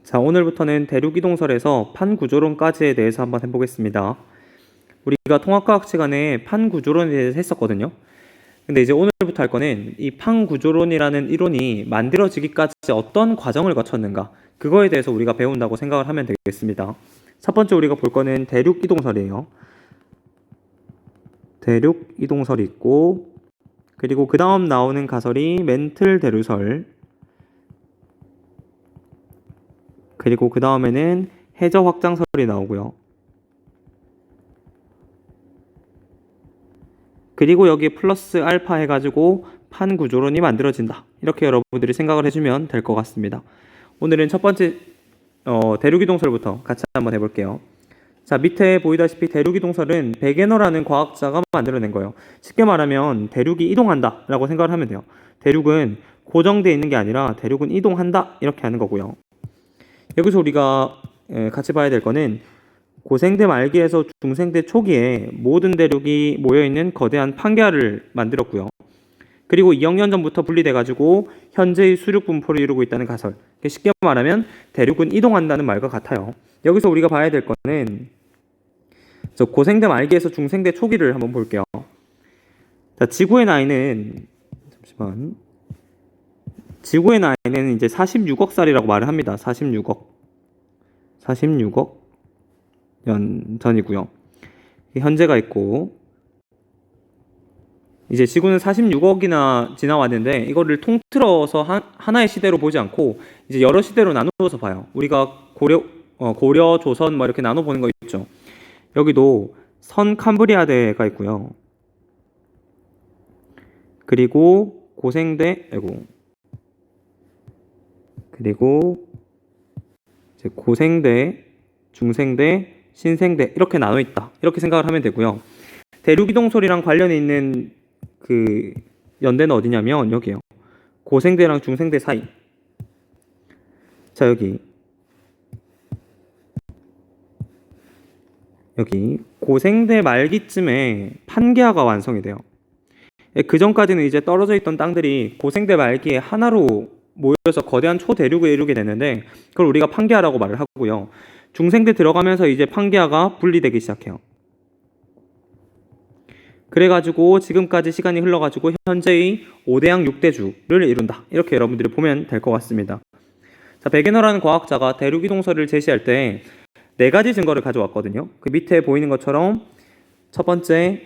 자, 오늘부터는 대륙이동설에서 판구조론까지에 대해서 한번 해보겠습니다. 우리가 통합과학 시간에 판구조론에 대해서 했었거든요. 근데 이제 오늘부터 할 거는 이 판구조론이라는 이론이 만들어지기까지 어떤 과정을 거쳤는가, 그거에 대해서 우리가 배운다고 생각을 하면 되겠습니다. 첫 번째 우리가 볼 거는 대륙이동설이에요. 대륙이동설이 있고, 그리고 그 다음 나오는 가설이 멘틀 대류설, 그리고 그 다음에는 해저 확장설이 나오고요. 그리고 여기 플러스 알파 해가지고 판구조론이 만들어진다. 이렇게 여러분들이 생각을 해주면 될 것 같습니다. 오늘은 첫 번째 대륙이동설부터 같이 한번 해볼게요. 자, 밑에 보이다시피 대륙이동설은 베게너라는 과학자가 만들어낸 거예요. 쉽게 말하면 대륙이 이동한다 라고 생각을 하면 돼요. 대륙은 고정되어 있는 게 아니라 대륙은 이동한다 이렇게 하는 거고요. 여기서 우리가 같이 봐야 될 거는 고생대 말기에서 중생대 초기에 모든 대륙이 모여있는 거대한 판게아를 만들었고요. 그리고 2억 년 전부터 분리돼가지고 현재의 수륙 분포를 이루고 있다는 가설. 쉽게 말하면 대륙은 이동한다는 말과 같아요. 여기서 우리가 봐야 될 거는 고생대 말기에서 중생대 초기를 한번 볼게요. 자, 지구의 나이는 지구의 나이는 이제 46억 살이라고 말을 합니다. 46억 년 전이고요. 현재가 있고, 이제 지구는 46억이나 지나왔는데 이거를 통틀어서 하나의 시대로 보지 않고 이제 여러 시대로 나누어서 봐요. 우리가 고려, 조선 뭐 이렇게 나눠 보는 거 있죠. 여기도 선 캄브리아대가 있고요. 그리고 그리고 이제 고생대, 중생대, 신생대 이렇게 나눠 있다. 이렇게 생각을 하면 되고요. 대륙이동설이랑 관련이 있는 그 연대는 어디냐면 여기요. 고생대랑 중생대 사이. 자, 여기 고생대 말기쯤에 판게아가 완성이 돼요. 그 전까지는 이제 떨어져 있던 땅들이 고생대 말기에 하나로 모여서 거대한 초대륙을 이루게 되는데 그걸 우리가 판게아라고 말을 하고요. 중생대 들어가면서 이제 판게아가 분리되기 시작해요. 그래가지고 지금까지 시간이 흘러가지고 현재의 5대양 6대주를 이룬다. 이렇게 여러분들이 보면 될 것 같습니다. 자, 베게너라는 과학자가 대륙이동설을 제시할 때 4가지 증거를 가져왔거든요. 그 밑에 보이는 것처럼 첫 번째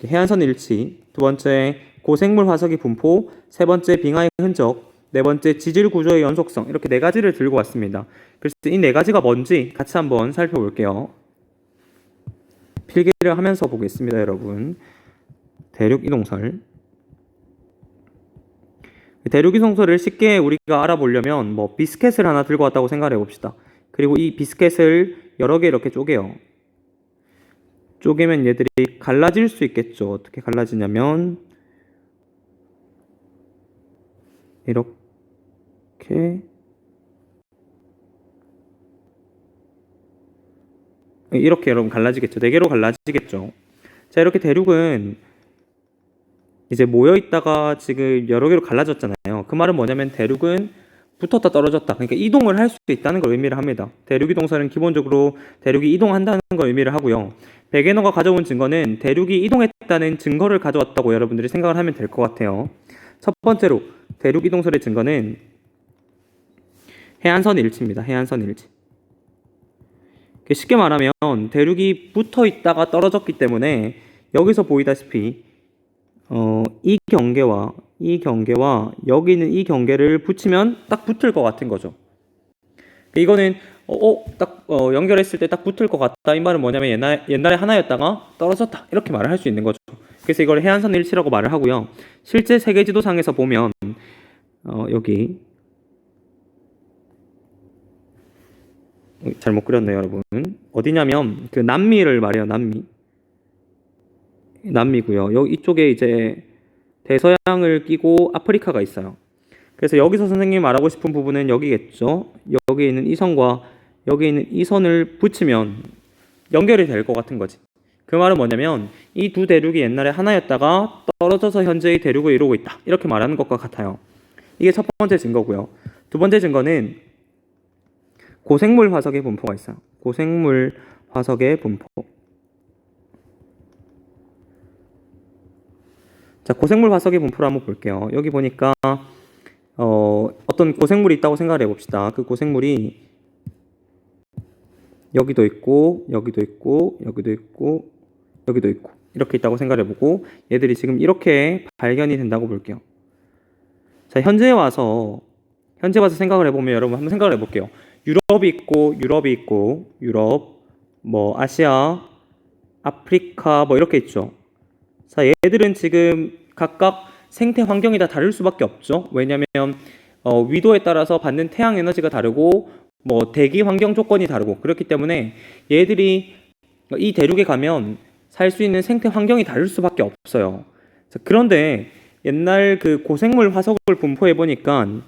해안선 일치, 두 번째 고생물 화석의 분포, 세 번째 빙하의 흔적, 네 번째 지질 구조의 연속성, 이렇게 4가지를 들고 왔습니다. 그래서 이 4가지가 뭔지 같이 한번 살펴볼게요. 필기를 하면서 보겠습니다, 여러분. 대륙이동설. 대륙이동설을 쉽게 우리가 알아보려면 비스켓을 하나 들고 왔다고 생각을 해봅시다. 그리고 이 비스켓을 여러 개 이렇게 쪼개요. 쪼개면 얘들이 갈라질 수 있겠죠. 어떻게 갈라지냐면 이렇게 여러분 갈라지겠죠. 4개로 갈라지겠죠. 자, 이렇게 대륙은 이제 모여있다가 지금 여러 개로 갈라졌잖아요. 그 말은 뭐냐면 대륙은 붙었다 떨어졌다, 그러니까 이동을 할 수 있다는 걸 의미를 합니다. 대륙이동설은 기본적으로 대륙이 이동한다는 걸 의미를 하고요. 베게너가 가져온 증거는 대륙이 이동했다는 증거를 가져왔다고 여러분들이 생각을 하면 될 것 같아요. 첫 번째로 대륙이동설의 증거는 해안선 일치입니다. 해안선 일치. 쉽게 말하면 대륙이 붙어 있다가 떨어졌기 때문에 여기서 보이다시피 이 경계와 여기 있는 이 경계를 붙이면 딱 붙을 것 같은 거죠. 이거는 연결했을 때 딱 붙을 것 같다. 이 말은 뭐냐면 옛날에 하나였다가 떨어졌다, 이렇게 말을 할 수 있는 거죠. 그래서 이걸 해안선 일치라고 말을 하고요. 실제 세계 지도상에서 보면 여기 잘못 그렸네요, 여러분. 어디냐면 그 남미를 말해요. 남미고요. 여기 이쪽에 이제 대서양을 끼고 아프리카가 있어요. 그래서 여기서 선생님이 말하고 싶은 부분은 여기겠죠. 여기 있는 이 선과 여기 있는 이 선을 붙이면 연결이 될 것 같은 거지. 그 말은 뭐냐면 이 두 대륙이 옛날에 하나였다가 떨어져서 현재의 대륙을 이루고 있다, 이렇게 말하는 것과 같아요. 이게 첫 번째 증거고요. 두 번째 증거는 고생물 화석의 분포가 있어요. 고생물 화석의 분포. 자, 고생물 화석의 분포를 한번 볼게요. 여기 보니까 어떤 고생물이 있다고 생각을 해봅시다. 그 고생물이 여기도 있고, 여기도 있고, 여기도 있고, 여기도 있고 이렇게 있다고 생각을 해보고 얘들이 지금 이렇게 발견이 된다고 볼게요. 자, 현재 와서 생각을 해보면 여러분 한번 생각을 해볼게요. 유럽이 있고, 유럽, 뭐 아시아, 아프리카 뭐 이렇게 있죠. 자, 얘들은 지금 각각 생태 환경이 다 다를 수밖에 없죠. 왜냐하면 위도에 따라서 받는 태양 에너지가 다르고 뭐 대기 환경 조건이 다르고 그렇기 때문에 얘들이 이 대륙에 가면 살 수 있는 생태 환경이 다를 수밖에 없어요. 자, 그런데 옛날 그 고생물 화석을 분포해 보니까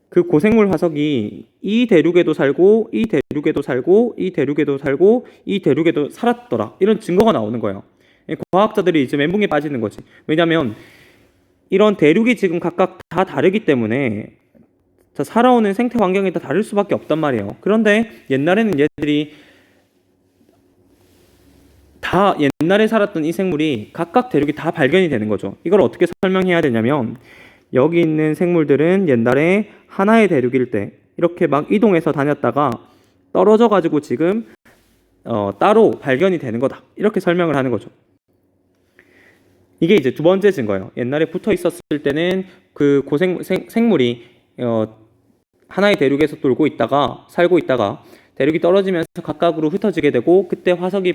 그 고생물 화석이 이 대륙에도 살고 이 대륙에도 살고 이 대륙에도 살고 이 대륙에도 살았더라 이런 증거가 나오는 거예요. 과학자들이 이제 멘붕에 빠지는 거지. 왜냐하면 이런 대륙이 지금 각각 다 다르기 때문에 살아오는 생태 환경이 다 다를 수밖에 없단 말이에요. 그런데 옛날에는 얘들이 다 옛날에 살았던 이 생물이 각각 대륙이 다 발견이 되는 거죠. 이걸 어떻게 설명해야 되냐면 여기 있는 생물들은 옛날에 하나의 대륙일 때 이렇게 막 이동해서 다녔다가 떨어져 가지고 지금 따로 발견이 되는 거다. 이렇게 설명을 하는 거죠. 이게 이제 두 번째 증거예요. 옛날에 붙어 있었을 때는 그 생물이 하나의 대륙에서 살고 있다가 대륙이 떨어지면서 각각으로 흩어지게 되고 그때 화석이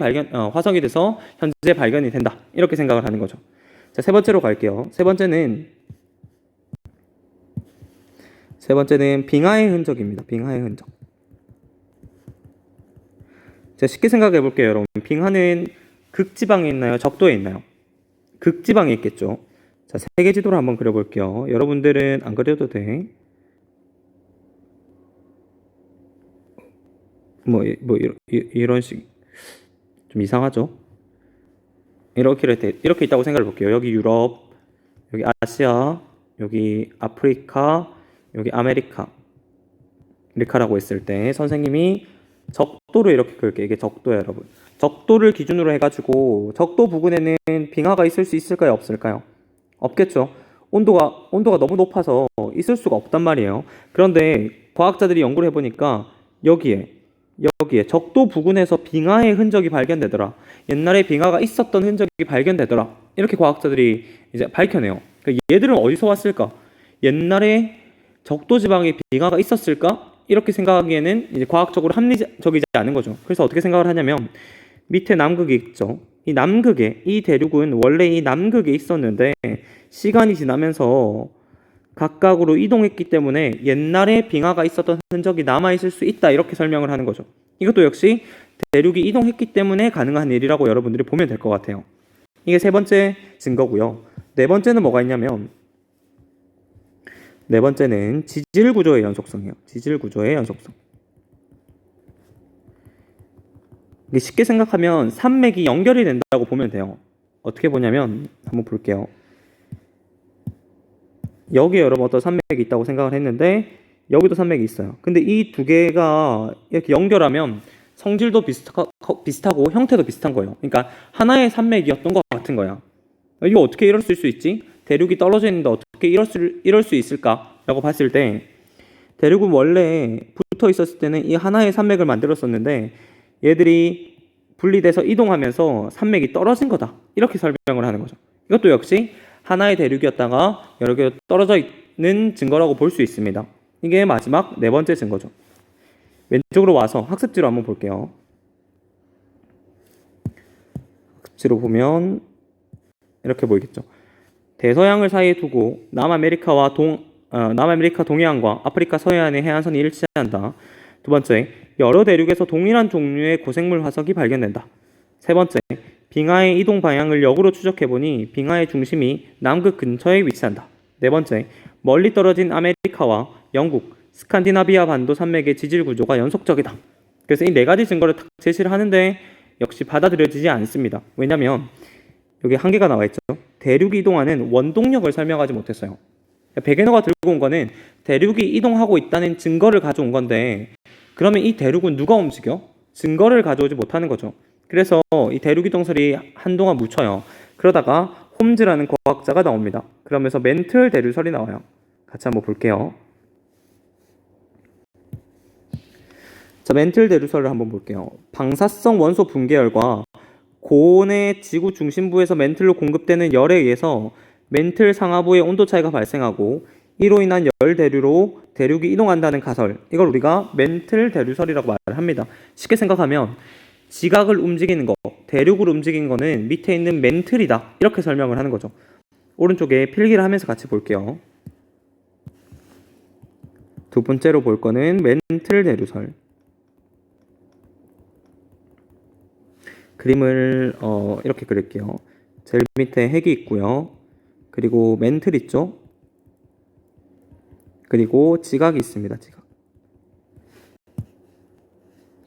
돼서 현재 발견이 된다. 이렇게 생각을 하는 거죠. 자, 세 번째로 갈게요. 세 번째는 빙하의 흔적입니다. 빙하의 흔적. 자, 쉽게 생각해 볼게요, 여러분. 빙하는 극지방에 있나요? 적도에 있나요? 극지방에 있겠죠. 자, 세계 지도를 한번 그려볼게요. 여러분들은 안 그려도 돼. 이런 식 좀 이상하죠? 이렇게 있다고 생각해 볼게요. 여기 유럽, 여기 아시아, 여기 아프리카, 여기 아메리카라고 했을 때 선생님이 적도를 이렇게 그릴게요. 이게 적도예요, 여러분. 적도를 기준으로 해가지고 적도 부근에는 빙하가 있을 수 있을까요? 없을까요? 없겠죠. 온도가 너무 높아서 있을 수가 없단 말이에요. 그런데 과학자들이 연구를 해보니까 여기에 적도 부근에서 빙하의 흔적이 발견되더라. 옛날에 빙하가 있었던 흔적이 발견되더라. 이렇게 과학자들이 이제 밝혀내요. 그러니까 얘들은 어디서 왔을까? 옛날에 적도 지방에 빙하가 있었을까? 이렇게 생각하기에는 이제 과학적으로 합리적이지 않은 거죠. 그래서 어떻게 생각을 하냐면 밑에 남극이 있죠. 이 대륙은 원래 이 남극에 있었는데 시간이 지나면서 각각으로 이동했기 때문에 옛날에 빙하가 있었던 흔적이 남아있을 수 있다. 이렇게 설명을 하는 거죠. 이것도 역시 대륙이 이동했기 때문에 가능한 일이라고 여러분들이 보면 될 것 같아요. 이게 세 번째 증거고요. 네 번째는 뭐가 있냐면 네 번째는 지질 구조의 연속성이에요. 지질 구조의 연속성. 쉽게 생각하면 산맥이 연결이 된다고 보면 돼요. 어떻게 보냐면 한번 볼게요. 여기에 여러분 어떤 산맥이 있다고 생각을 했는데 여기도 산맥이 있어요. 근데 이 두 개가 이렇게 연결하면 성질도 비슷하고 형태도 비슷한 거예요. 그러니까 하나의 산맥이었던 것 같은 거야. 이거 어떻게 이럴 수 있지? 대륙이 떨어져 있는데 어떻게 이럴 수 있을까라고 봤을 때 대륙은 원래 붙어 있었을 때는 이 하나의 산맥을 만들었었는데 얘들이 분리돼서 이동하면서 산맥이 떨어진 거다. 이렇게 설명을 하는 거죠. 이것도 역시 하나의 대륙이었다가 여러 개 떨어져 있는 증거라고 볼 수 있습니다. 이게 마지막 네 번째 증거죠. 왼쪽으로 와서 학습지로 한번 볼게요. 학습지로 보면 이렇게 보이겠죠. 대서양을 사이에 두고 남아메리카 동해안과 아프리카 서해안의 해안선이 일치한다. 두 번째, 여러 대륙에서 동일한 종류의 고생물 화석이 발견된다. 세 번째, 빙하의 이동 방향을 역으로 추적해보니 빙하의 중심이 남극 근처에 위치한다. 네 번째, 멀리 떨어진 아메리카와 영국, 스칸디나비아 반도 산맥의 지질 구조가 연속적이다. 그래서 이 네 가지 증거를 딱 제시를 하는데 역시 받아들여지지 않습니다. 왜냐하면 여기 한계가 나와 있죠. 대륙이 이동하는 원동력을 설명하지 못했어요. 베게너가 들고 온 거는 대륙이 이동하고 있다는 증거를 가져온 건데 그러면 이 대륙은 누가 움직여? 증거를 가져오지 못하는 거죠. 그래서 이 대륙 이동설이 한동안 묻혀요. 그러다가 홈즈라는 과학자가 나옵니다. 그러면서 멘틀 대류설이 나와요. 같이 한번 볼게요. 자, 멘틀 대류설을 한번 볼게요. 방사성 원소 붕괴열과 고온의 지구 중심부에서 멘틀로 공급되는 열에 의해서 멘틀 상하부의 온도 차이가 발생하고 이로 인한 열 대류로 대륙이 이동한다는 가설, 이걸 우리가 멘틀 대류설이라고 말을 합니다. 쉽게 생각하면 지각을 움직이는 거, 대륙을 움직이는 거는 밑에 있는 멘틀이다, 이렇게 설명을 하는 거죠. 오른쪽에 필기를 하면서 같이 볼게요. 두 번째로 볼 거는 멘틀 대류설. 그림을 이렇게 그릴게요. 제일 밑에 핵이 있고요. 그리고 멘틀 있죠? 그리고 지각이 있습니다. 지각.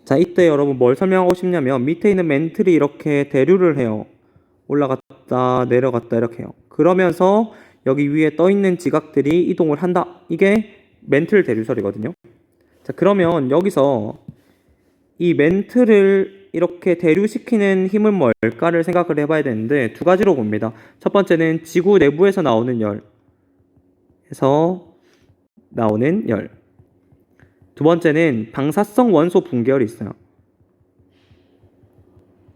자, 이때 여러분 뭘 설명하고 싶냐면 밑에 있는 멘틀이 이렇게 대류를 해요. 올라갔다 내려갔다 이렇게 해요. 그러면서 여기 위에 떠 있는 지각들이 이동을 한다. 이게 멘틀 대류설이거든요. 자, 그러면 여기서 이 멘틀을 이렇게 대류시키는 힘은 뭘까를 생각을 해봐야 되는데 두 가지로 봅니다. 첫 번째는 지구 내부에서 나오는 열에서 나오는 열. 두 번째는 방사성 원소 붕괴열이 있어요.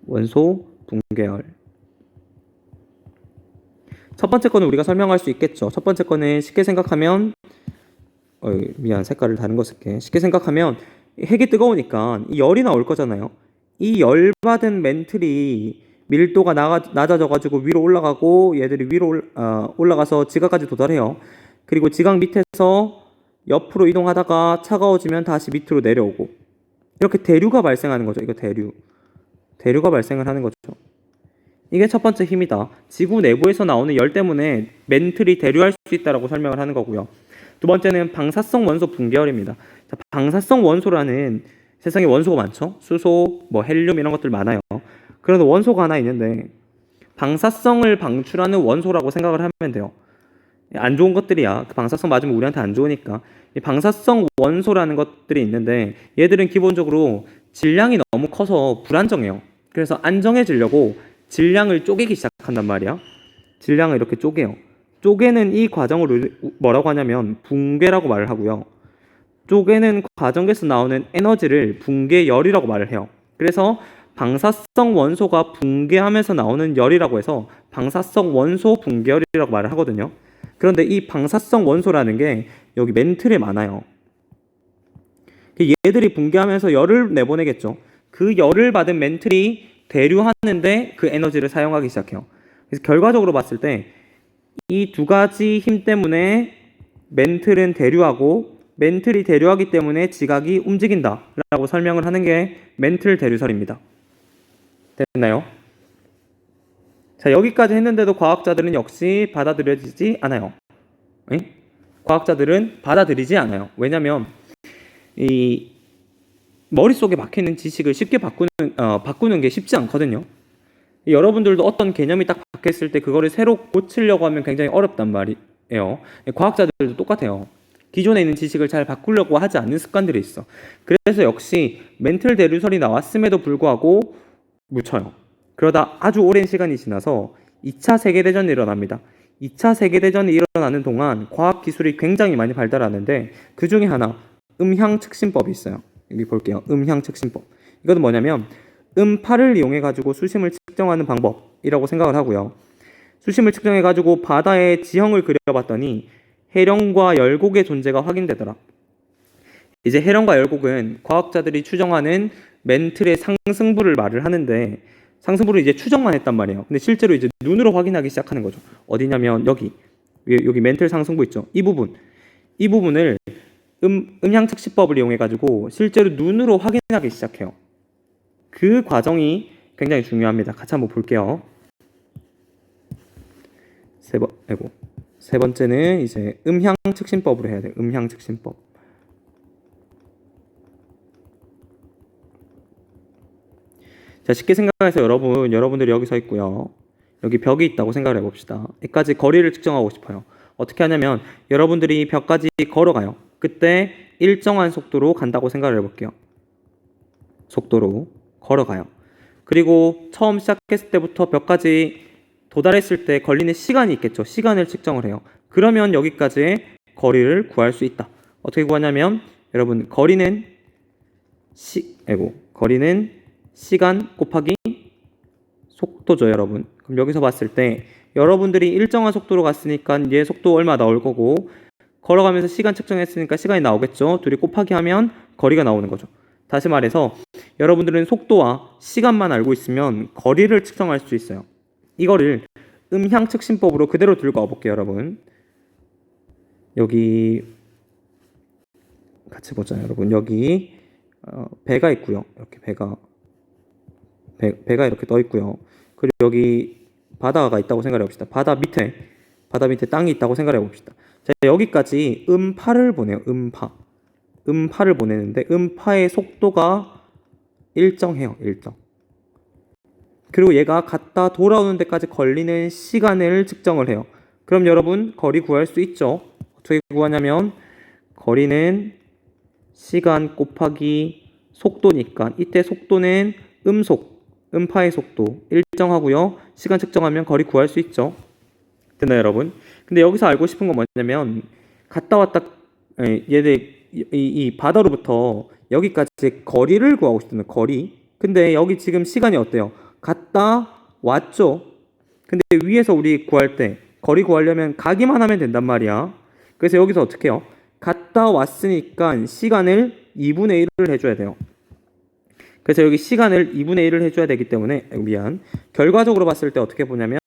원소 붕괴열. 첫 번째 거는 우리가 설명할 수 있겠죠. 첫 번째 거는 쉽게 생각하면 미안, 색깔을 다른 거 쓸게. 쉽게 생각하면 핵이 뜨거우니까 이 열이 나올 거잖아요. 이 열받은 멘틀이 밀도가 낮아져가지고 위로 올라가고 얘들이 위로 올라가서 지각까지 도달해요. 그리고 지각 밑에서 옆으로 이동하다가 차가워지면 다시 밑으로 내려오고 이렇게 대류가 발생하는 거죠. 이거 대류가 발생을 하는 거죠. 이게 첫 번째 힘이다. 지구 내부에서 나오는 열 때문에 멘틀이 대류할 수 있다라고 설명을 하는 거고요. 두 번째는 방사성 원소 붕괴열입니다. 자, 방사성 원소라는 세상에 원소가 많죠. 수소, 헬륨 이런 것들 많아요. 그런데 원소가 하나 있는데 방사성을 방출하는 원소라고 생각을 하면 돼요. 안 좋은 것들이야. 그 방사성 맞으면 우리한테 안 좋으니까. 이 방사성 원소라는 것들이 있는데 얘들은 기본적으로 질량이 너무 커서 불안정해요. 그래서 안정해지려고 질량을 쪼개기 시작한단 말이야. 질량을 이렇게 쪼개요. 쪼개는 이 과정을 뭐라고 하냐면 붕괴라고 말을 하고요. 쪼개는 과정에서 나오는 에너지를 붕괴열이라고 말을 해요. 그래서 방사성 원소가 붕괴하면서 나오는 열이라고 해서 방사성 원소 붕괴열이라고 말을 하거든요. 그런데 이 방사성 원소라는 게 여기 멘틀에 많아요. 얘들이 붕괴하면서 열을 내보내겠죠. 그 열을 받은 멘틀이 대류하는데 그 에너지를 사용하기 시작해요. 그래서 결과적으로 봤을 때 이 두 가지 힘 때문에 멘틀은 대류하고 멘틀이 대류하기 때문에 지각이 움직인다 라고 설명을 하는 게 멘틀 대류설입니다. 됐나요? 자, 여기까지 했는데도 과학자들은 역시 받아들여지지 않아요. 과학자들은 받아들이지 않아요. 왜냐면 이 머릿속에 박혀있는 지식을 쉽게 바꾸는 게 쉽지 않거든요. 여러분들도 어떤 개념이 딱 박혔을 때 그거를 새로 고치려고 하면 굉장히 어렵단 말이에요. 과학자들도 똑같아요. 기존에 있는 지식을 잘 바꾸려고 하지 않는 습관들이 있어. 그래서 역시 멘틀 대류설이 나왔음에도 불구하고 묻혀요. 그러다 아주 오랜 시간이 지나서 2차 세계대전이 일어납니다. 2차 세계대전이 일어나는 동안 과학기술이 굉장히 많이 발달하는데 그 중에 하나 음향측신법이 있어요. 여기 볼게요. 음향측신법. 이것은 뭐냐면 음파를 이용해가지고 수심을 측정하는 방법이라고 생각을 하고요. 수심을 측정해가지고 바다의 지형을 그려봤더니 해령과 열곡의 존재가 확인되더라. 이제 해령과 열곡은 과학자들이 추정하는 멘틀의 상승부를 말을 하는데 상승부를 이제 추정만 했단 말이에요. 근데 실제로 이제 눈으로 확인하기 시작하는 거죠. 어디냐면 여기 멘틀 상승부 있죠. 이 부분을 음향측시법을 이용해가지고 실제로 눈으로 확인하기 시작해요. 그 과정이 굉장히 중요합니다. 같이 한번 볼게요. 세 번째는 이제 음향측신법으로 해야 돼요. 음향측신법. 자, 쉽게 생각해서 여러분들이 여기 서 있고요. 여기 벽이 있다고 생각을 해봅시다. 여기까지 거리를 측정하고 싶어요. 어떻게 하냐면 여러분들이 벽까지 걸어가요. 그때 일정한 속도로 간다고 생각을 해볼게요. 속도로 걸어가요. 그리고 처음 시작했을 때부터 벽까지 도달했을 때 걸리는 시간이 있겠죠. 시간을 측정을 해요. 그러면 여기까지의 거리를 구할 수 있다. 어떻게 구하냐면 여러분 거리는 시간 곱하기 속도죠, 여러분. 그럼 여기서 봤을 때 여러분들이 일정한 속도로 갔으니까 얘 속도 얼마 나올 거고 걸어가면서 시간 측정했으니까 시간이 나오겠죠. 둘이 곱하기 하면 거리가 나오는 거죠. 다시 말해서 여러분들은 속도와 시간만 알고 있으면 거리를 측정할 수 있어요. 이거를 음향측심법으로 그대로 들고 와볼게요, 여러분. 여기 같이 보자, 여러분. 여기 배가 있고요. 이렇게 배가 이렇게 떠 있고요. 그리고 여기 바다가 있다고 생각해 봅시다. 바다 밑에 땅이 있다고 생각해 봅시다. 자, 여기까지 음파를 보내요. 음파를 보내는데 음파의 속도가 일정해요. 일정. 그리고 얘가 갔다 돌아오는 데까지 걸리는 시간을 측정을 해요. 그럼 여러분 거리 구할 수 있죠? 어떻게 구하냐면 거리는 시간 곱하기 속도니까 이때 속도는 음파의 속도 일정하고요. 시간 측정하면 거리 구할 수 있죠. 됐나요, 여러분? 근데 여기서 알고 싶은 건 뭐냐면 갔다 왔다 얘들 이 바다로부터 여기까지 거리를 구하고 싶다는 거리. 근데 여기 지금 시간이 어때요? 갔다 왔죠. 근데 위에서 우리 구할 때 거리 구하려면 가기만 하면 된단 말이야. 그래서 여기서 어떻게 해요? 갔다 왔으니까 시간을 2분의 1을 해줘야 돼요. 그래서 여기 시간을 2분의 1을 해줘야 되기 때문에 결과적으로 봤을 때 어떻게 보냐면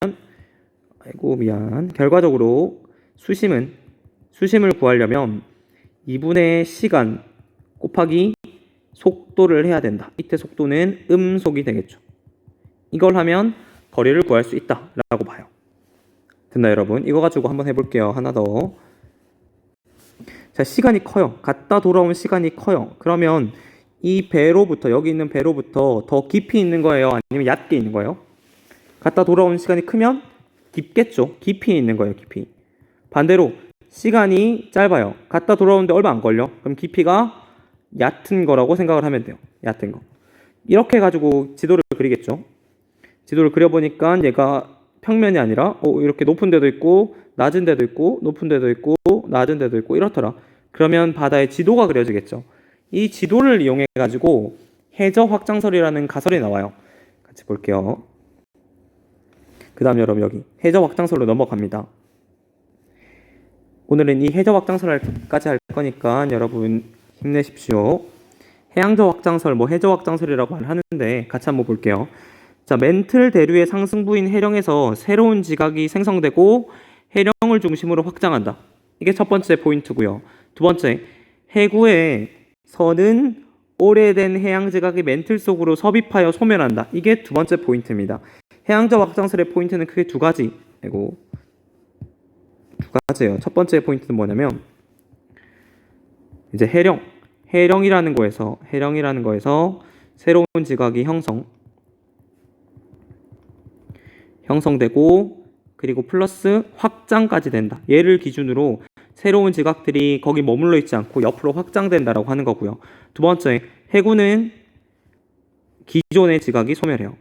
결과적으로 수심을 구하려면 2분의 시간 곱하기 속도를 해야 된다. 이때 속도는 음속이 되겠죠. 이걸 하면 거리를 구할 수 있다라고 봐요. 됐나요, 여러분? 이거 가지고 한번 해볼게요. 하나 더. 자, 시간이 커요. 갔다 돌아온 시간이 커요. 그러면 이 배로부터 여기 있는 배로부터 더 깊이 있는 거예요? 아니면 얕게 있는 거예요? 갔다 돌아온 시간이 크면 깊겠죠. 깊이 있는 거예요. 깊이. 반대로 시간이 짧아요. 갔다 돌아오는데 얼마 안 걸려. 그럼 깊이가 얕은 거라고 생각을 하면 돼요. 얕은 거. 이렇게 해가지고 지도를 그리겠죠. 지도를 그려보니까 얘가 평면이 아니라 이렇게 높은 데도 있고 낮은 데도 있고 높은 데도 있고 낮은 데도 있고 이렇더라. 그러면 바다의 지도가 그려지겠죠. 이 지도를 이용해 가지고 해저 확장설이라는 가설이 나와요. 같이 볼게요. 그 다음 여러분 여기 해저 확장설로 넘어갑니다. 오늘은 이 해저 확장설까지 할 거니까 여러분 힘내십시오. 해양저 확장설, 해저 확장설이라고 하는데 같이 한번 볼게요. 자, 멘틀 대류의 상승부인 해령에서 새로운 지각이 생성되고 해령을 중심으로 확장한다. 이게 첫 번째 포인트고요. 두 번째, 해구에서는 오래된 해양 지각이 멘틀 속으로 섭입하여 소멸한다. 이게 두 번째 포인트입니다. 해양저 확장설의 포인트는 크게 두 가지예요. 첫 번째 포인트는 뭐냐면 이제 해령이라는 거에서 새로운 지각이 형성되고 그리고 플러스 확장까지 된다. 얘를 기준으로 새로운 지각들이 거기 머물러 있지 않고 옆으로 확장된다라고 하는 거고요. 두 번째, 해구는 기존의 지각이 소멸해요.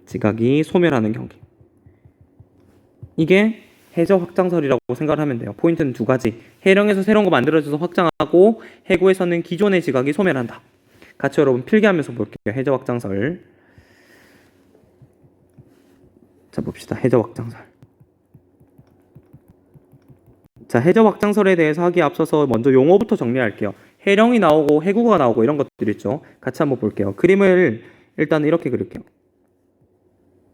지각이 소멸하는 경기. 이게 해저 확장설이라고 생각을 하면 돼요. 포인트는 두 가지. 해령에서 새로운 거 만들어져서 확장하고 해구에서는 기존의 지각이 소멸한다. 같이 여러분 필기하면서 볼게요. 해저 확장설. 자, 봅시다. 해저 확장설. 자, 해저 확장설에 대해서 하기에 앞서서 먼저 용어부터 정리할게요. 해령이 나오고 해구가 나오고 이런 것들 있죠. 같이 한번 볼게요. 그림을 일단 이렇게 그릴게요.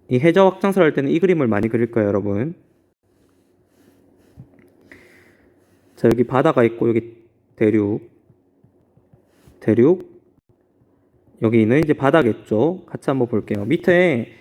이 해저 확장설 할 때는 이 그림을 많이 그릴 거예요, 여러분. 자, 여기 바다가 있고 여기 대륙. 여기는 이제 바다겠죠. 같이 한번 볼게요. 밑에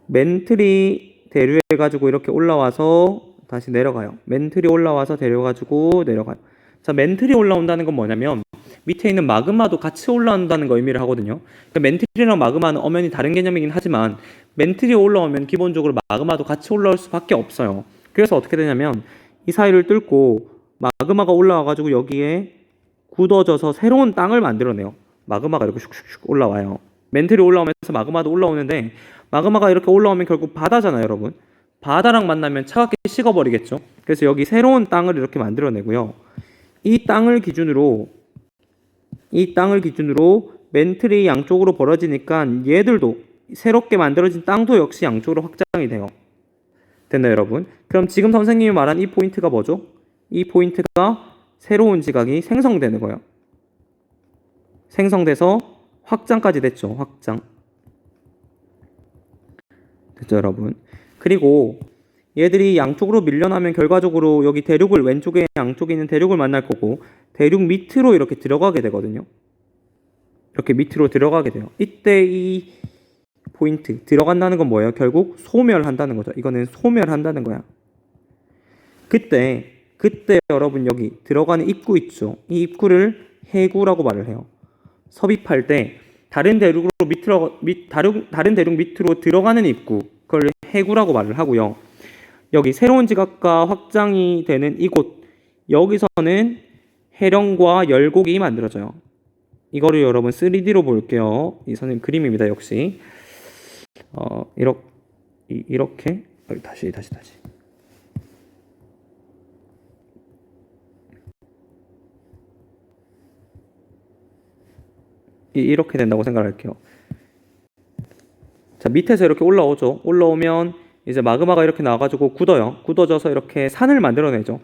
멘틀이 대류해가지고 이렇게 올라와서 다시 내려가요. 멘틀이 올라와서 데려가지고 내려가요. 자, 멘틀이 올라온다는 건 뭐냐면 밑에 있는 마그마도 같이 올라온다는 거 의미를 하거든요. 그러니까 멘틀이랑 마그마는 엄연히 다른 개념이긴 하지만 멘틀이 올라오면 기본적으로 마그마도 같이 올라올 수밖에 없어요. 그래서 어떻게 되냐면 이 사이를 뚫고 마그마가 올라와가지고 여기에 굳어져서 새로운 땅을 만들어내요. 마그마가 이렇게 슉슉슉 올라와요. 멘틀이 올라오면서 마그마도 올라오는데 마그마가 이렇게 올라오면 결국 바다잖아요, 여러분. 바다랑 만나면 차갑게 식어버리겠죠. 그래서 여기 새로운 땅을 이렇게 만들어내고요. 이 땅을 기준으로 멘틀이 양쪽으로 벌어지니까 얘들도 새롭게 만들어진 땅도 역시 양쪽으로 확장이 돼요. 됐나요, 여러분? 그럼 지금 선생님이 말한 이 포인트가 뭐죠? 이 포인트가 새로운 지각이 생성되는 거예요. 생성돼서 확장까지 됐죠. 확장. 됐죠, 여러분? 그리고 얘들이 양쪽으로 밀려나면 결과적으로 여기 대륙을 왼쪽에 양쪽에 있는 대륙을 만날 거고 대륙 밑으로 이렇게 들어가게 되거든요. 이렇게 밑으로 들어가게 돼요. 이때 이 포인트 들어간다는 건 뭐예요? 결국 소멸한다는 거죠. 이거는 소멸한다는 거야. 그때 여러분 여기 들어가는 입구 있죠. 이 입구를 해구라고 말을 해요. 섭입할 때 다른 대륙 밑으로 들어가는 입구 그걸 해구라고 말을 하고요. 여기 새로운 지각과 확장이 되는 이곳 여기서는 해령과 열곡이 만들어져요. 이거를 여러분 3D로 볼게요. 이 선생님 그림입니다. 역시 이렇게 다시 이렇게 된다고 생각할게요. 자, 밑에서 이렇게 올라오죠. 올라오면 이제 마그마가 이렇게 나와가지고 굳어요. 굳어져서 이렇게 산을 만들어내죠.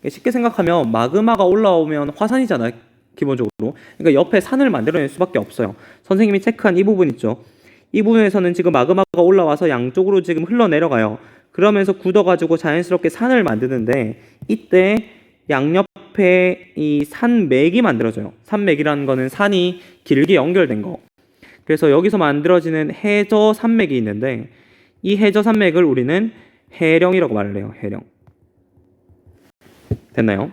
쉽게 생각하면 마그마가 올라오면 화산이잖아요. 기본적으로. 그러니까 옆에 산을 만들어낼 수밖에 없어요. 선생님이 체크한 이 부분 있죠. 이 부분에서는 지금 마그마가 올라와서 양쪽으로 지금 흘러내려가요. 그러면서 굳어가지고 자연스럽게 산을 만드는데 이때 양옆에 이 산맥이 만들어져요. 산맥이라는 거는 산이 길게 연결된 거. 그래서 여기서 만들어지는 해저 산맥이 있는데 이 해저 산맥을 우리는 해령이라고 말을 해요. 해령. 됐나요?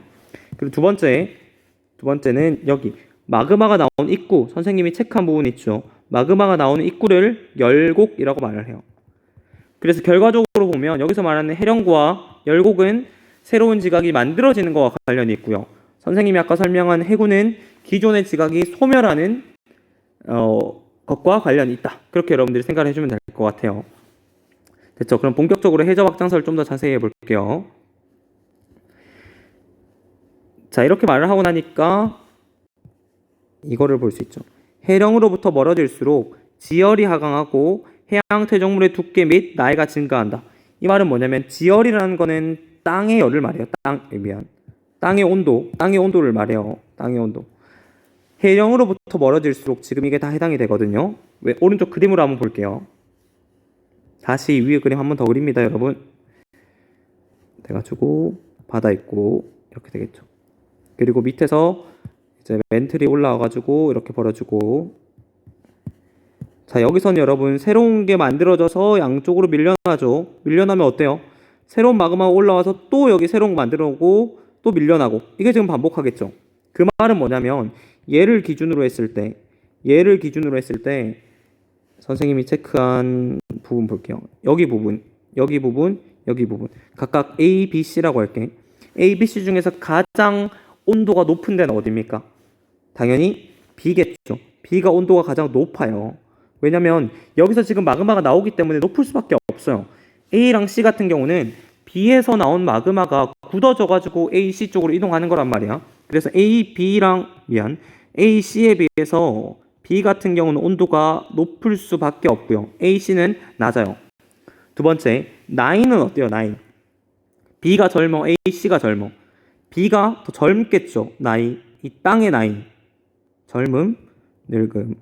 그리고 두 번째는 여기 마그마가 나온 입구. 선생님이 체크한 부분 있죠. 마그마가 나오는 입구를 열곡이라고 말을 해요. 그래서 결과적으로 보면 여기서 말하는 해령과 열곡은 새로운 지각이 만들어지는 것과 관련이 있고요. 선생님이 아까 설명한 해구는 기존의 지각이 소멸하는 것과 관련이 있다. 그렇게 여러분들이 생각을 해주면 될 것 같아요. 됐죠? 그럼 본격적으로 해저 확장설을 좀 더 자세히 해볼게요. 자, 이렇게 말을 하고 나니까 이거를 볼 수 있죠. 해령으로부터 멀어질수록 지열이 하강하고 해양 퇴적물의 두께 및 나이가 증가한다. 이 말은 뭐냐면 지열이라는 거는 땅의 열을 말해요. 땅의 온도를 말해요. 땅의 온도. 해령으로부터 멀어질수록 지금 이게 다 해당이 되거든요. 왜? 오른쪽 그림으로 한번 볼게요. 다시 위에 그림 한번 더 그립니다, 여러분. 돼가지고 바다 있고 이렇게 되겠죠. 그리고 밑에서 이제 멘틀이 올라와가지고 이렇게 벌어지고 자, 여기서는 여러분 새로운 게 만들어져서 양쪽으로 밀려나죠. 밀려나면 어때요? 새로운 마그마가 올라와서 또 여기 새로운 거 만들어오고 또 밀려나고 이게 지금 반복하겠죠. 그 말은 뭐냐면 얘를 기준으로 했을 때 선생님이 체크한 부분 볼게요. 여기 부분 각각 A, B, C라고 할게. A, B, C 중에서 가장 온도가 높은 데는 어디입니까? 당연히 B겠죠. B가 온도가 가장 높아요. 왜냐면 여기서 지금 마그마가 나오기 때문에 높을 수밖에 없어요. A랑 C 같은 경우는 B에서 나온 마그마가 굳어져가지고 A, C 쪽으로 이동하는 거란 말이야. 그래서 A, C에 비해서 B 같은 경우는 온도가 높을 수밖에 없고요. A, C는 낮아요. 두 번째, 나이는 어때요? 나이. B가 젊어, A, C가 젊어. B가 더 젊겠죠. 나이. 이 땅의 나이. 젊음, 늙음.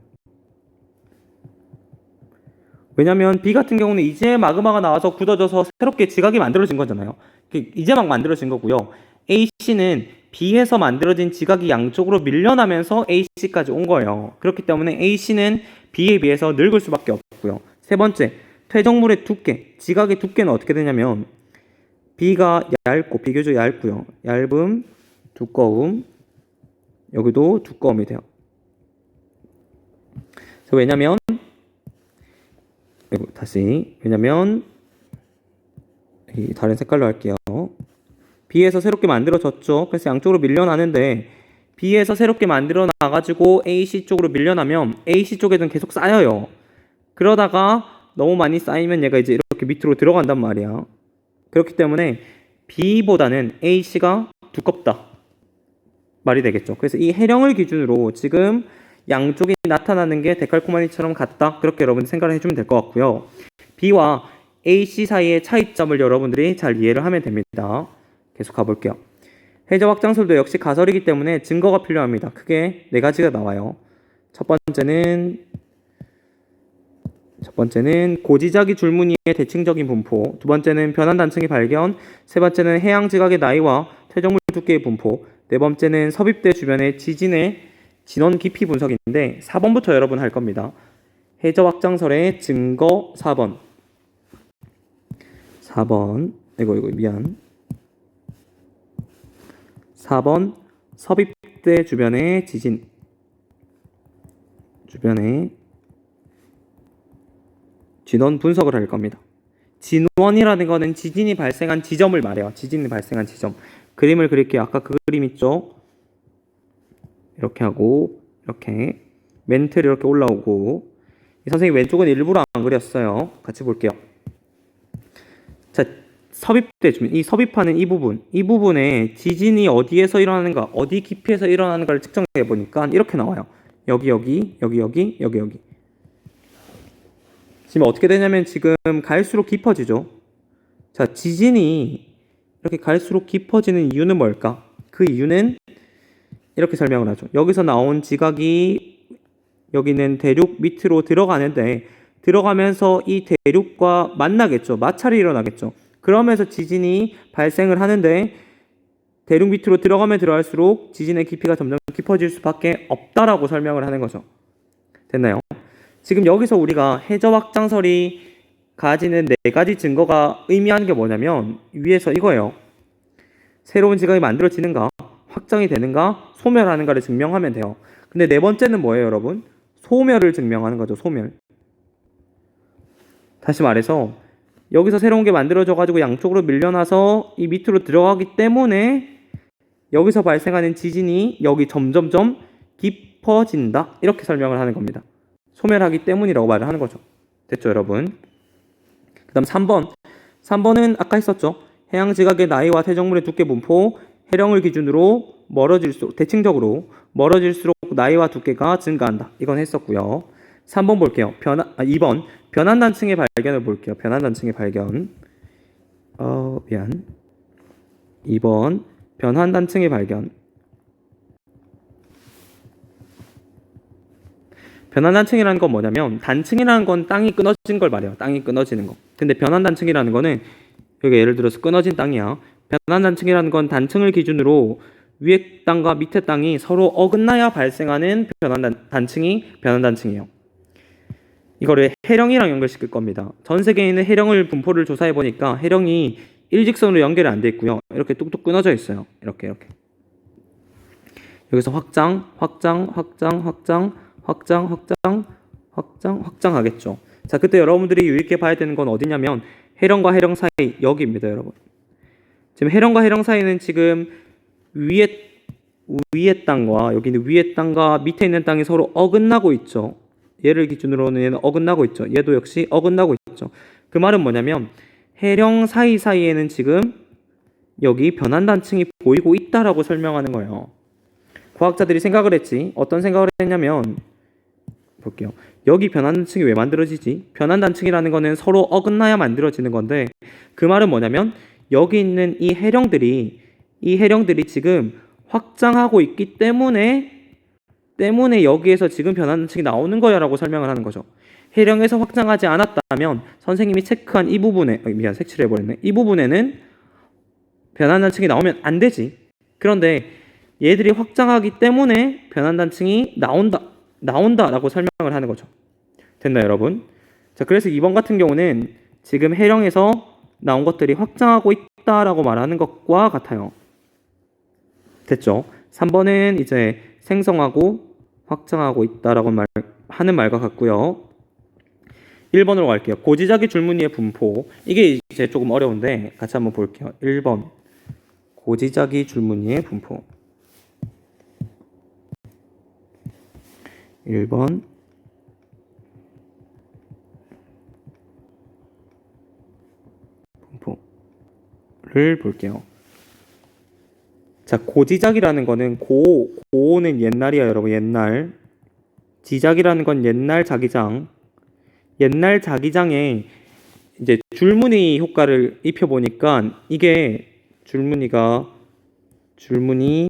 왜냐면 B 같은 경우는 이제 마그마가 나와서 굳어져서 새롭게 지각이 만들어진 거잖아요. 이제 막 만들어진 거고요. AC는 B에서 만들어진 지각이 양쪽으로 밀려나면서 AC까지 온 거예요. 그렇기 때문에 AC는 B에 비해서 늙을 수밖에 없고요. 세 번째, 퇴적물의 두께. 지각의 두께는 어떻게 되냐면 B가 비교적 얇고요. 얇음, 두꺼움, 여기도 두꺼움이 돼요. 왜냐면 다른 색깔로 할게요. B에서 새롭게 만들어졌죠. 그래서 양쪽으로 밀려나는데 B에서 새롭게 만들어 놔가지고 AC 쪽으로 밀려나면 AC 쪽에는 계속 쌓여요. 그러다가 너무 많이 쌓이면 얘가 이제 이렇게 밑으로 들어간단 말이야. 그렇기 때문에 B보다는 AC가 두껍다 말이 되겠죠. 그래서 이 해령을 기준으로 지금 양쪽이 나타나는 게 데칼코마니처럼 같다. 그렇게 여러분들 생각을 해주면 될 것 같고요. B와 AC 사이의 차이점을 여러분들이 잘 이해를 하면 됩니다. 계속 가볼게요. 해저 확장설도 역시 가설이기 때문에 증거가 필요합니다. 크게 네 가지가 나와요. 첫 번째는 고지자기 줄무늬의 대칭적인 분포, 두 번째는 변환 단층의 발견, 세 번째는 해양 지각의 나이와 퇴적물 두께의 분포, 네 번째는 섭입대 주변의 지진의 진원 깊이 분석인데 4번부터 여러분 할 겁니다. 해저 확장설의 증거 4번. 이거 미안. 4번 섭입대 주변의 지진. 주변의 진원 분석을 할 겁니다. 진원이라는 거는 지진이 발생한 지점을 말해요. 지진이 발생한 지점. 그림을 그릴게요. 아까 그 그림 있죠? 이렇게 하고 이렇게 멘트를 이렇게 올라오고 이 선생님 왼쪽은 일부러 안 그렸어요. 같이 볼게요. 자, 섭입대 주면 이 섭입하는 이 부분에 지진이 어디에서 일어나는가, 어디 깊이에서 일어나는가를 측정해 보니까 이렇게 나와요. 여기. 지금 어떻게 되냐면 지금 갈수록 깊어지죠. 자, 지진이 이렇게 갈수록 깊어지는 이유는 뭘까? 그 이유는 이렇게 설명을 하죠. 여기서 나온 지각이 여기는 대륙 밑으로 들어가는데 들어가면서 이 대륙과 만나겠죠. 마찰이 일어나겠죠. 그러면서 지진이 발생을 하는데 대륙 밑으로 들어가면 들어갈수록 지진의 깊이가 점점 깊어질 수밖에 없다라고 설명을 하는 거죠. 됐나요? 지금 여기서 우리가 해저 확장설이 가지는 네 가지 증거가 의미하는 게 뭐냐면 위에서 이거예요. 새로운 지각이 만들어지는가, 확장이 되는가, 소멸하는가를 증명하면 돼요. 근데 네 번째는 뭐예요, 여러분? 소멸을 증명하는 거죠, 소멸. 다시 말해서 여기서 새로운 게 만들어져가지고 양쪽으로 밀려나서 이 밑으로 들어가기 때문에 여기서 발생하는 지진이 여기 점점점 깊어진다. 이렇게 설명을 하는 겁니다. 소멸하기 때문이라고 말을 하는 거죠. 됐죠, 여러분? 그 다음 3번. 3번은 아까 했었죠. 해양 지각의 나이와 퇴적물의 두께 분포, 해령을 기준으로 멀어질수록, 대칭적으로 멀어질수록 나이와 두께가 증가한다. 이건 했었고요. 3번 볼게요. 2번. 변환단층의 발견을 볼게요. 변환단층의 발견. 2번. 변환단층의 발견. 변환단층이라는 건 뭐냐면 단층이라는 건 땅이 끊어진 걸 말해요. 땅이 끊어지는 거. 근데 변환단층이라는 거는 여기 예를 들어서 끊어진 땅이야. 변환단층이라는 건 단층을 기준으로 위에 땅과 밑에 땅이 서로 어긋나야 발생하는 단층이 변환단층이에요. 이거를 해령이랑 연결시킬 겁니다. 전 세계에 있는 해령을 분포를 조사해 보니까 해령이 일직선으로 연결이 안 돼 있고요. 이렇게 뚝뚝 끊어져 있어요. 이렇게. 여기서 확장하겠죠. 자, 그때 여러분들이 유의있게 봐야 되는 건 어디냐면 해령과 해령 사이 여기입니다, 여러분. 지금 해령과 해령 사이는 지금 위에 땅과 여기는 위에 땅과 밑에 있는 땅이 서로 어긋나고 있죠. 얘를 기준으로는 얘는 어긋나고 있죠. 얘도 역시 어긋나고 있죠. 그 말은 뭐냐면 해령 사이사이에는 지금 여기 변환단층이 보이고 있다라고 설명하는 거예요. 과학자들이 생각을 했지. 어떤 생각을 했냐면 볼게요. 여기 변환단층이 왜 만들어지지? 변환단층이라는 거는 서로 어긋나야 만들어지는 건데 그 말은 뭐냐면 여기 있는 이 해령들이 지금 확장하고 있기 때문에 여기에서 지금 변환단층이 나오는 거야 라고 설명을 하는 거죠. 해령에서 확장하지 않았다면 선생님이 체크한 이 부분에 색칠을 해버렸네. 이 부분에는 변환단층이 나오면 안 되지. 그런데 얘들이 확장하기 때문에 변환단층이 나온다라고 설명을 하는 거죠. 됐나요, 여러분? 자, 그래서 2번 같은 경우는 지금 해령에서 나온 것들이 확장하고 있다라고 말하는 것과 같아요. 됐죠? 3번은 이제 생성하고 확장하고 있다라고 하는 말과 같고요. 1번으로 갈게요. 고지자기 줄무늬의 분포. 이게 이제 조금 어려운데 같이 한번 볼게요. 1번. 고지자기 줄무늬의 분포. 1번 분포를 볼게요. 자, 고지작이라는 거는 고는 옛날이야, 여러분. 옛날. 지작이라는 건 옛날 자기장. 옛날 자기장에 이제 줄무늬 효과를 입혀 보니까 이게 줄무늬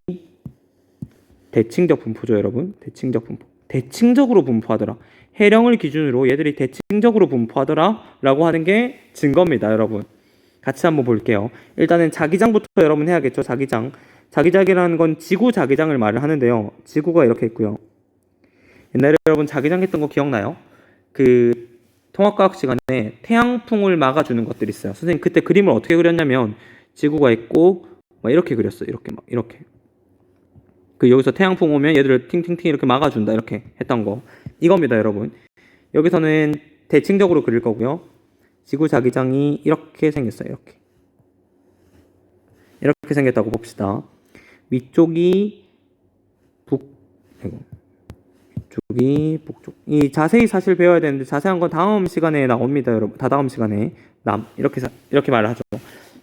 대칭적 분포죠, 여러분. 대칭적 분포. 대칭적으로 분포하더라. 해령을 기준으로 얘들이 대칭적으로 분포하더라라고 하는 게 증거입니다, 여러분. 같이 한번 볼게요. 일단은 자기장부터 여러분 해야겠죠. 자기장. 자기장이라는 건 지구 자기장을 말을 하는데요. 지구가 이렇게 있고요. 옛날에 여러분 자기장 했던 거 기억나요? 그 통합과학 시간에 태양풍을 막아주는 것들이 있어요. 선생님 그때 그림을 어떻게 그렸냐면 지구가 있고 막 이렇게 그렸어요. 이렇게. 그 여기서 태양풍 오면 얘들을 팅팅팅 이렇게 막아준다. 이렇게 했던 거. 이겁니다, 여러분. 여기서는 대칭적으로 그릴 거고요. 지구 자기장이 이렇게 생겼어요. 이렇게 생겼다고 봅시다. 위쪽이 위쪽이 북쪽. 이 자세히 사실 배워야 되는데 자세한 건 다음 시간에 나옵니다, 여러분. 다다음 시간에 이렇게 말을 하죠.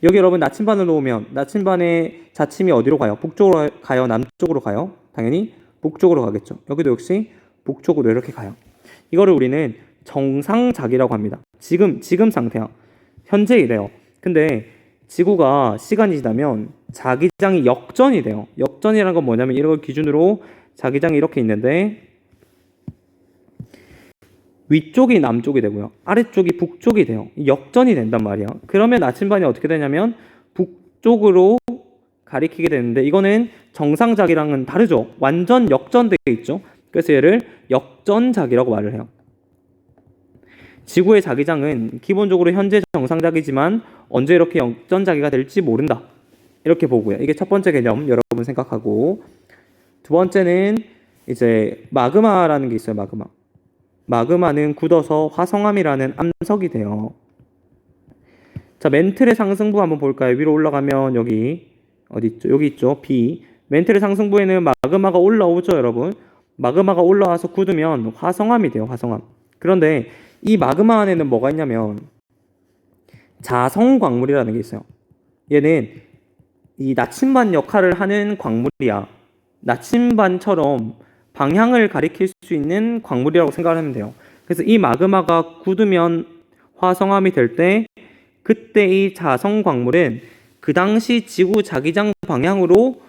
여기 여러분 나침반을 놓으면 나침반의 자침이 어디로 가요? 북쪽으로 가요? 남쪽으로 가요? 당연히 북쪽으로 가겠죠. 여기도 역시 북쪽으로 이렇게 가요. 이거를 우리는 정상자기라고 합니다. 지금 상태야. 현재 이래요. 근데 지구가 시간이 지나면 자기장이 역전이 돼요. 역전이라는 건 뭐냐면 이걸 기준으로 자기장이 이렇게 있는데 위쪽이 남쪽이 되고요. 아래쪽이 북쪽이 돼요. 역전이 된단 말이야. 그러면 나침반이 어떻게 되냐면 북쪽으로 가리키게 되는데 이거는 정상자기랑은 다르죠. 완전 역전되어 있죠. 그래서 얘를 역전자기라고 말을 해요. 지구의 자기장은 기본적으로 현재 정상자기지만 언제 이렇게 역전자기가 될지 모른다. 이렇게 보고요. 이게 첫 번째 개념 여러분 생각하고, 두 번째는 이제 마그마라는 게 있어요. 마그마는 굳어서 화성암이라는 암석이 돼요. 자, 멘틀의 상승부 한번 볼까요? 위로 올라가면 여기 어디 있죠? 여기 있죠. B. 멘틀의 상승부에는 마그마가 올라오죠, 여러분. 마그마가 올라와서 굳으면 화성암이 돼요. 화성암. 그런데 이 마그마 안에는 뭐가 있냐면 자성 광물이라는 게 있어요. 얘는 이 나침반 역할을 하는 광물이야. 나침반처럼 방향을 가리킬 수 있는 광물이라고 생각을 하면 돼요. 그래서 이 마그마가 굳으면 화성암이 될 때 그때 이 자성 광물은 그 당시 지구 자기장 방향으로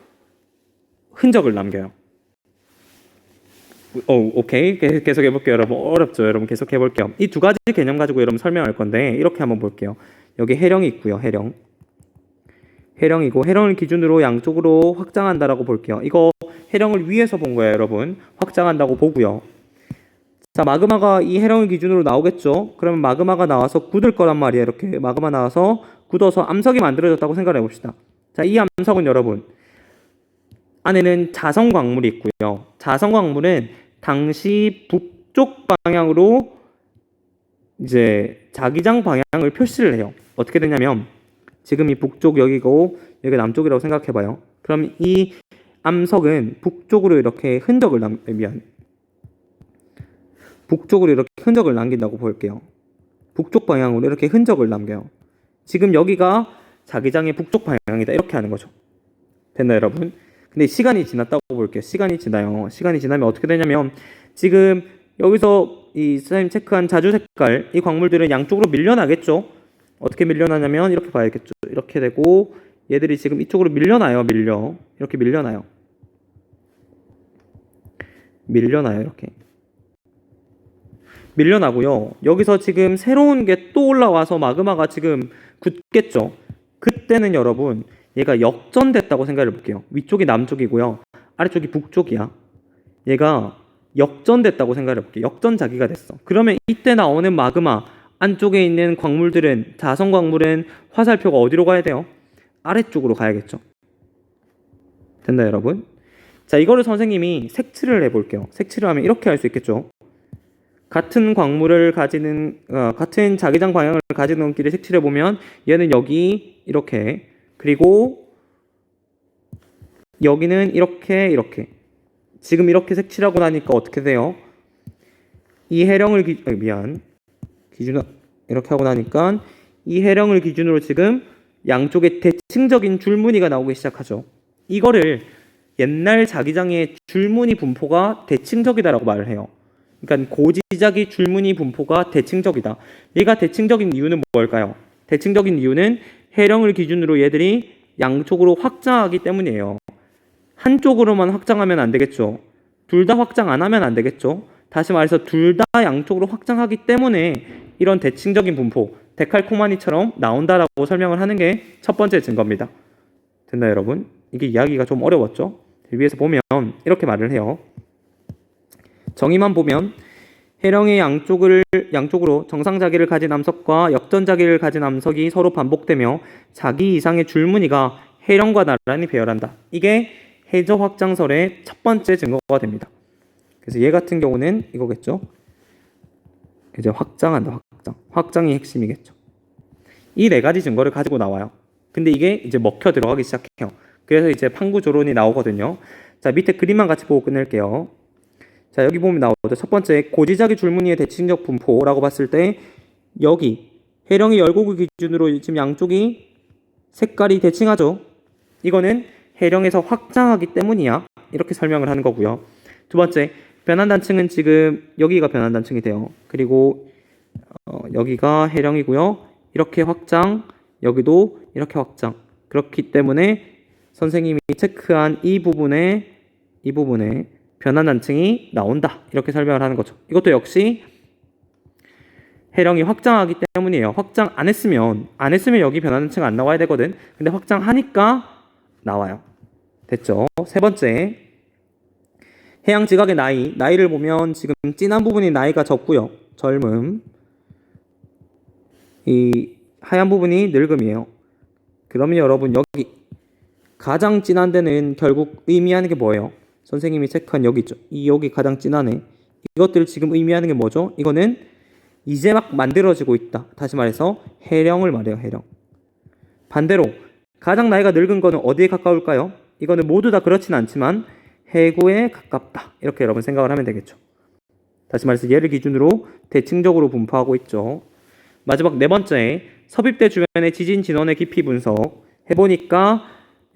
흔적을 남겨요. 오케이. 계속 해볼게요, 여러분. 어렵죠, 여러분. 계속 해볼게요. 이 두 가지 개념 가지고 여러분 설명할 건데 이렇게 한번 볼게요. 여기 해령이 있고요. 해령이고 해령을 기준으로 양쪽으로 확장한다라고 볼게요. 이거 해령을 위에서 본 거예요, 여러분. 확장한다고 보고요. 자, 마그마가 이 해령을 기준으로 나오겠죠. 그러면 마그마가 나와서 굳을 거란 말이에요. 이렇게 마그마 나와서 굳어서 암석이 만들어졌다고 생각해 봅시다. 자, 이 암석은 여러분 안에는 자성 광물이 있고요. 자성 광물은 당시 북쪽 방향으로 이제 자기장 방향을 표시를 해요. 어떻게 되냐면 지금 이 북쪽 여기고 여기 남쪽이라고 생각해 봐요. 그럼 이 암석은 북쪽으로 이렇게 흔적을 남긴다고 볼게요. 북쪽 방향으로 이렇게 흔적을 남겨요. 지금 여기가 자기장의 북쪽 방향이다. 이렇게 하는 거죠. 됐나요, 여러분? 근데 시간이 지났다고 볼게요. 시간이 지나요. 시간이 지나면 어떻게 되냐면 지금 여기서 이 선생님 체크한 자주 색깔 이 광물들은 양쪽으로 밀려나겠죠. 어떻게 밀려나냐면 이렇게 봐야겠죠. 이렇게 되고 얘들이 지금 이쪽으로 밀려나요. 이렇게 밀려나요. 이렇게 밀려나고요. 여기서 지금 새로운 게 또 올라와서 마그마가 지금 굳겠죠. 그때는 여러분 얘가 역전됐다고 생각해 볼게요. 위쪽이 남쪽이고요. 아래쪽이 북쪽이야. 얘가 역전됐다고 생각해 볼게요. 역전자기가 됐어. 그러면 이때 나오는 마그마 안쪽에 있는 광물들은 자성 광물은 화살표가 어디로 가야 돼요? 아래쪽으로 가야겠죠. 됐나요, 여러분? 자, 이거를 선생님이 색칠을 해볼게요. 색칠을 하면 이렇게 할 수 있겠죠. 같은 광물을 가지는 같은 자기장 방향을 가지는 끼리 색칠해 보면 얘는 여기 이렇게, 그리고 여기는 이렇게 지금 이렇게 색칠하고 나니까 어떻게 돼요? 이 해령을 기준으로 이렇게 하고 나니까 이 해령을 기준으로 지금 양쪽에 대칭적인 줄무늬가 나오기 시작하죠. 이거를 옛날 자기장의 줄무늬 분포가 대칭적이다라고 말을 해요. 그러니까 고지작이 줄무늬 분포가 대칭적이다. 얘가 대칭적인 이유는 뭘까요? 대칭적인 이유는 해령을 기준으로 얘들이 양쪽으로 확장하기 때문이에요. 한쪽으로만 확장하면 안 되겠죠. 둘 다 확장 안 하면 안 되겠죠. 다시 말해서 둘 다 양쪽으로 확장하기 때문에 이런 대칭적인 분포, 데칼코마니처럼 나온다라고 설명을 하는 게 첫 번째 증거입니다. 됐나요, 여러분? 이게 이야기가 좀 어려웠죠? 위에서 보면 이렇게 말을 해요. 정의만 보면 해령의 양쪽으로 정상자기를 가진 암석과 역전자기를 가진 암석이 서로 반복되며 자기 이상의 줄무늬가 해령과 나란히 배열한다. 이게 해저 확장설의 첫 번째 증거가 됩니다. 그래서 얘 같은 경우는 이거겠죠. 이제 확장한다. 확장이 핵심이겠죠. 이 네 가지 증거를 가지고 나와요. 근데 이게 이제 먹혀 들어가기 시작해요. 그래서 이제 판구조론이 나오거든요. 자, 밑에 그림만 같이 보고 끝낼게요. 자, 여기 보면 나오죠. 첫 번째, 고지자기 줄무늬의 대칭적 분포라고 봤을 때 여기 해령의 열곡을 기준으로 지금 양쪽이 색깔이 대칭하죠. 이거는 해령에서 확장하기 때문이야. 이렇게 설명을 하는 거고요. 두 번째, 변환단층은 지금 여기가 변환단층이 돼요. 그리고 여기가 해령이고요. 이렇게 확장, 여기도 이렇게 확장. 그렇기 때문에 선생님이 체크한 이 부분에 변환단층이 나온다. 이렇게 설명을 하는 거죠. 이것도 역시 해령이 확장하기 때문이에요. 확장 안 했으면 여기 변환단층 안 나와야 되거든. 근데 확장하니까 나와요. 됐죠? 세 번째, 해양 지각의 나이를 보면 지금 진한 부분이 나이가 적고요. 젊음. 이 하얀 부분이 늙음이에요. 그러면 여러분 여기 가장 진한 데는 결국 의미하는 게 뭐예요? 선생님이 체크한 여기 있죠. 여기 가장 진하네. 이것들을 지금 의미하는 게 뭐죠? 이거는 이제 막 만들어지고 있다. 다시 말해서 해령을 말해요. 해령. 반대로 가장 나이가 늙은 거는 어디에 가까울까요? 이거는 모두 다 그렇진 않지만 해구에 가깝다. 이렇게 여러분 생각을 하면 되겠죠. 다시 말해서 얘를 기준으로 대칭적으로 분포하고 있죠. 마지막 네 번째, 섭입대 주변의 지진 진원의 깊이 분석 해보니까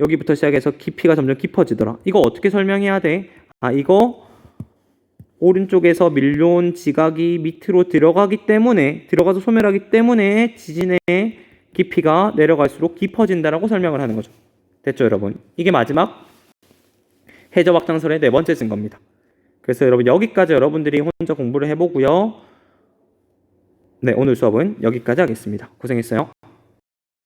여기부터 시작해서 깊이가 점점 깊어지더라. 이거 어떻게 설명해야 돼? 이거 오른쪽에서 밀려온 지각이 밑으로 들어가서 소멸하기 때문에 지진의 깊이가 내려갈수록 깊어진다라고 설명을 하는 거죠. 됐죠, 여러분? 이게 마지막 해저 확장설의 네 번째 증거입니다. 그래서 여러분 여기까지 여러분들이 혼자 공부를 해보고요. 네, 오늘 수업은 여기까지 하겠습니다. 고생했어요.